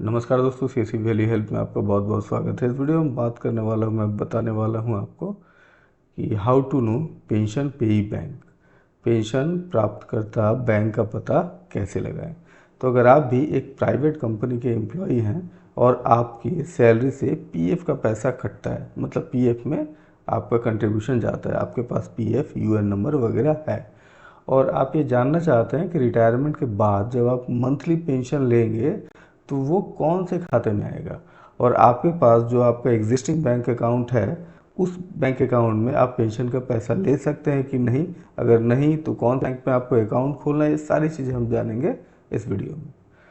नमस्कार दोस्तों, CSC valley health में आपका बहुत बहुत स्वागत है। इस वीडियो में बात करने वाला हूँ, मैं बताने वाला हूँ आपको कि हाउ टू नो पेंशन पेई बैंक, पेंशन प्राप्तकर्ता बैंक का पता कैसे लगाएं। तो अगर आप भी एक प्राइवेट कंपनी के एम्प्लॉई हैं और आपकी सैलरी से पीएफ का पैसा कटता है, मतलब पीएफ में आपका कंट्रीब्यूशन जाता है, आपके पास पीएफ यूएन नंबर वगैरह है, और आप ये जानना चाहते हैं कि रिटायरमेंट के बाद जब आप मंथली पेंशन लेंगे तो वो कौन से खाते में आएगा, और आपके पास जो आपका एग्जिस्टिंग बैंक अकाउंट है उस बैंक अकाउंट में आप पेंशन का पैसा ले सकते हैं कि नहीं, अगर नहीं तो कौन बैंक में आपको अकाउंट खोलना है, ये सारी चीज़ें हम जानेंगे इस वीडियो में।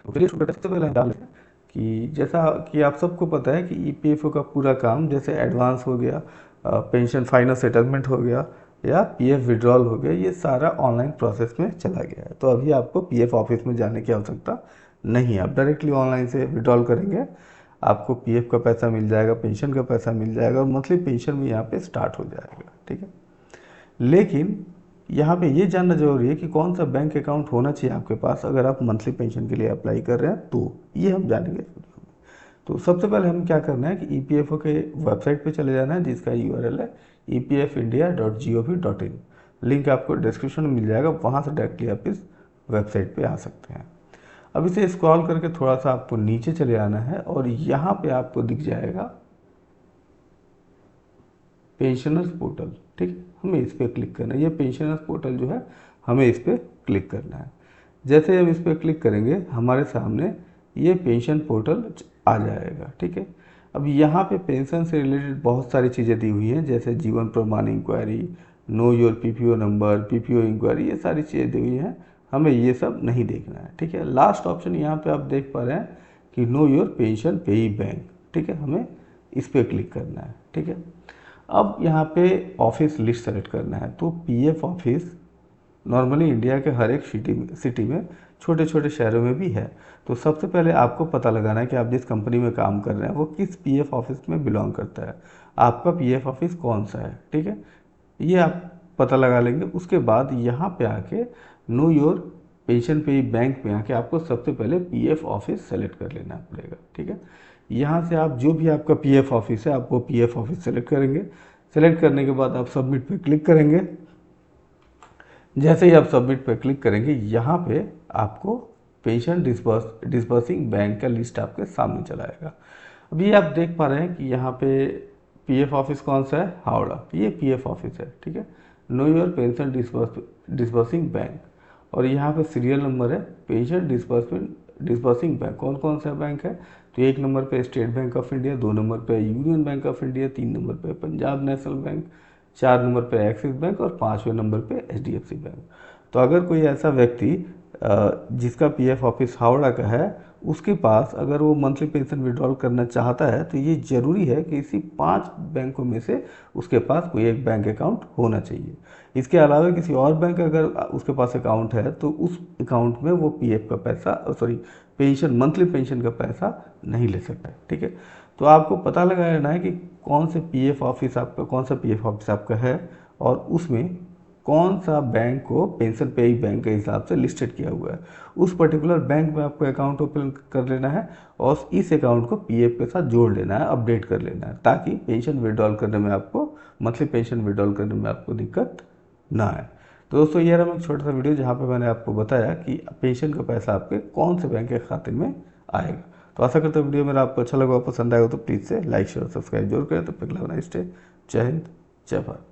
तो चलिए शुरू करते हैं। सबसे पहले हम जान लेते हैं कि जैसा कि आप सबको पता है कि ईपीएफओ का पूरा काम, जैसे एडवांस हो गया, पेंशन फाइनल सेटलमेंट हो गया या पीएफ विड्रॉल हो गया, ये सारा ऑनलाइन प्रोसेस में चला गया है। तो अभी आपको पीएफ ऑफिस में जाने की आवश्यकता नहीं है, आप डायरेक्टली ऑनलाइन से विड्रॉल करेंगे, आपको पीएफ का पैसा मिल जाएगा, पेंशन का पैसा मिल जाएगा और मंथली पेंशन भी यहाँ पे स्टार्ट हो जाएगा। ठीक है, लेकिन यहाँ पे ये जानना जरूरी है कि कौन सा बैंक अकाउंट होना चाहिए आपके पास अगर आप मंथली पेंशन के लिए अप्लाई कर रहे हैं, तो ये हम जानेंगे इस वीडियो में। तो सबसे पहले हमें क्या करना है कि ईपीएफओ के वेबसाइट पे चले जाना है, जिसका यूआरएल है epfindia.gov.in। लिंक आपको डिस्क्रिप्शन में मिल जाएगा, वहाँ से डायरेक्टली आप इस वेबसाइट पे आ सकते हैं। अब इसे स्क्रॉल करके थोड़ा सा आपको नीचे चले आना है और यहाँ पे आपको दिख जाएगा पेंशनर्स पोर्टल। ठीक है, हमें इस पर क्लिक करना है। ये पेंशनर्स पोर्टल जो है, हमें इस पर क्लिक करना है। जैसे हम इस पर क्लिक करेंगे हमारे सामने ये पेंशन पोर्टल आ जाएगा। ठीक है, अब यहाँ पे पेंशन से रिलेटेड बहुत सारी चीज़ें दी हुई हैं, जैसे Jeevan Pramaan inquiry, know your PPO number, PPO inquiry, ये सारी चीज़ें दी हुई हैं, हमें ये सब नहीं देखना है। ठीक है, लास्ट ऑप्शन यहाँ पे आप देख पा रहे हैं कि नो योर पेंशन पेई बैंक। ठीक है, हमें इस पर क्लिक करना है। ठीक है, अब यहाँ पे ऑफिस लिस्ट सेलेक्ट करना है। तो पीएफ ऑफिस नॉर्मली इंडिया के हर एक सिटी में, छोटे छोटे शहरों में भी है। तो सबसे पहले आपको पता लगाना है कि आप जिस कंपनी में काम कर रहे हैं वो किस पीएफ ऑफिस में बिलोंग करता है, आपका पीएफ ऑफिस कौन सा है। ठीक है, ये आप पता लगा लेंगे। उसके बाद यहाँ पे आके नो योर पेंशन पे बैंक में आके आपको सबसे पहले पीएफ ऑफिस सेलेक्ट कर लेना पड़ेगा। ठीक है, यहाँ से आप जो भी आपका पीएफ ऑफिस है, आप वो पीएफ ऑफिस सेलेक्ट करेंगे। सेलेक्ट करने के बाद आप सबमिट पे क्लिक करेंगे। जैसे ही आप सबमिट पे क्लिक करेंगे, यहाँ पे आपको पेंशन डिस्बर्सिंग बैंक का लिस्ट आपके सामने चला आएगा। अभी आप देख पा रहे हैं कि यहाँ पे पीएफ ऑफिस कौन सा है, हावड़ा, ये पीएफ ऑफिस है। ठीक है, know your pension disbursing bank, और यहाँ पे सीरियल नंबर है पेंशन डिस्बर्सिंग बैंक। कौन कौन सा बैंक है, तो एक नंबर पे स्टेट बैंक ऑफ इंडिया, दो नंबर पे यूनियन बैंक ऑफ इंडिया, तीन नंबर पे पंजाब नेशनल बैंक, चार नंबर पे एक्सिस बैंक और पाँचवें नंबर पे एचडीएफसी बैंक। तो अगर कोई ऐसा व्यक्ति जिसका पीएफ ऑफिस हावड़ा का है, उसके पास अगर वो मंथली पेंशन विड्रॉल करना चाहता है तो ये जरूरी है कि इसी 5 बैंकों में से उसके पास कोई एक बैंक अकाउंट होना चाहिए। इसके अलावा किसी और बैंक अगर उसके पास अकाउंट है तो उस अकाउंट में वो पीएफ का पैसा, सॉरी, पेंशन, मंथली पेंशन का पैसा नहीं ले सकता है। ठीक है, तो आपको पता लगाना है कि कौन से पीएफ ऑफिस आपका, कौन सा पीएफ ऑफिस आपका है और उसमें कौन सा बैंक को पेंशन पेई बैंक के हिसाब से लिस्टेड किया हुआ है। उस पर्टिकुलर बैंक में आपको अकाउंट ओपन कर लेना है और इस अकाउंट को पीएफ के साथ जोड़ लेना है, अपडेट कर लेना है, ताकि पेंशन विड्रॉल करने में आपको, मंथली पेंशन विड्रॉल करने में आपको दिक्कत ना आए। तो दोस्तों, ये रहा एक छोटा सा वीडियो जहाँ पे मैंने आपको बताया कि पेंशन का पैसा आपके कौन से बैंक के खाते में आएगा। तो आशा करता हूँ वीडियो मेरा आपको अच्छा लगा, पसंद आएगा तो प्लीज़ से लाइक शेयर सब्सक्राइब जरूर करें। तो पिछला बनाइए, जय हिंद, जय भारत।